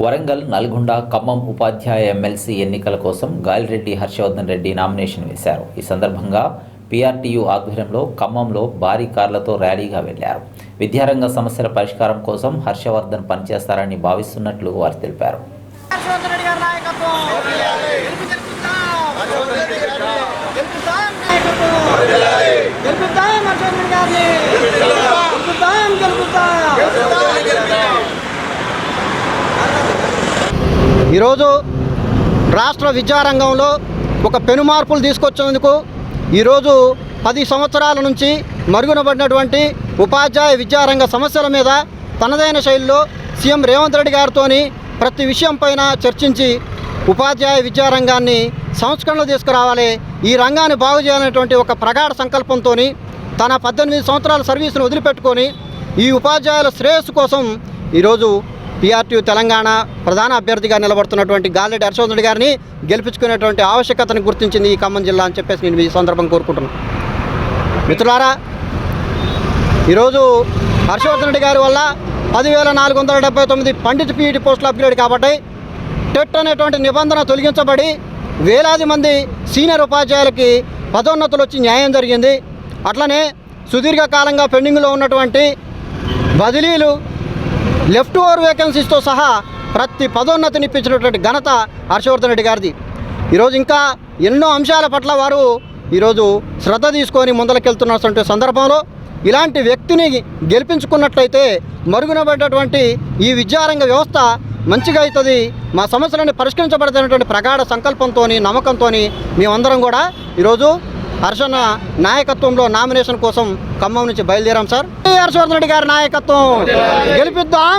వరంగల్, నల్గొండ, ఖమ్మం ఉపాధ్యాయ MLC ఎన్నికల కోసం Gali Reddy Harshavardhan Reddy nomination వేశారు. ఈ సందర్భంగా పీఆర్టీయూ ఆధ్వర్యంలో ఖమ్మంలో భారీ కార్లతో ర్యాలీగా వెళ్లారు. విద్యారంగ సమస్యల పరిష్కారం కోసం హర్షవర్ధన్ పనిచేస్తారని భావిస్తున్నట్లు వారు తెలిపారు. ఈరోజు రాష్ట్ర విద్యారంగంలో ఒక పెనుమార్పులు తీసుకొచ్చేందుకు ఈరోజు 10 సంవత్సరాల నుంచి మరుగునబడినటువంటి ఉపాధ్యాయ విద్యారంగ సమస్యల మీద తనదైన శైలిలో సీఎం రేవంత్ రెడ్డి గారితో ప్రతి విషయం పైన చర్చించి ఉపాధ్యాయ విద్యారంగాన్ని సంస్కరణలు తీసుకురావాలి, ఈ రంగాన్ని బాగు చేయాలనేటువంటి ఒక ప్రగాఢ సంకల్పంతో తన 18 సంవత్సరాల సర్వీసును వదిలిపెట్టుకొని ఈ ఉపాధ్యాయుల శ్రేయస్సు కోసం ఈరోజు పీఆర్టీయూ తెలంగాణ ప్రధాన అభ్యర్థిగా నిలబడుతున్నటువంటి గాలిరెడ్డి హర్షవర్ధన్ రెడ్డి గారిని గెలిపించుకునేటువంటి ఆవశ్యకతను గుర్తించింది ఈ ఖమ్మం జిల్లా అని చెప్పేసి నేను ఈ సందర్భంగా కోరుకుంటున్నాను. మిత్రులారా, ఈరోజు హర్షవర్ధన్ రెడ్డి గారి వల్ల 10,479 పండిట్ పీఈటీ పోస్టులు అప్గ్రేడ్ కాబట్టి టెట్ అనేటువంటి నిబంధన తొలగించబడి వేలాది మంది సీనియర్ ఉపాధ్యాయులకి పదోన్నతులు వచ్చి న్యాయం జరిగింది. అట్లనే సుదీర్ఘకాలంగా పెండింగ్లో ఉన్నటువంటి బదిలీలు, లెఫ్ట్ ఓవర్ వేకెన్సీస్తో సహా ప్రతి పదోన్నతిని ఇప్పించినటువంటి ఘనత హర్షవర్ధన్ రెడ్డి గారిది. ఈరోజు ఇంకా ఎన్నో అంశాల పట్ల వారు ఈరోజు శ్రద్ధ తీసుకొని ముందరకెళ్తున్నటువంటి సందర్భంలో ఇలాంటి వ్యక్తిని గెలిపించుకున్నట్లయితే మరుగునబడ్డటువంటి ఈ విద్యారంగ వ్యవస్థ మంచిగా అవుతుంది, మా సమస్యలను పరిష్కరించబడతాయనేటువంటి ప్రగాఢ సంకల్పంతో, నమ్మకంతో మేమందరం కూడా ఈరోజు హర్షన్న నాయకత్వంలో నామినేషన్ కోసం ఖమ్మం నుంచి బయలుదేరాం సార్. హర్షవర్ధన్ రెడ్డి గారి నాయకత్వం గెలిపిద్దాం.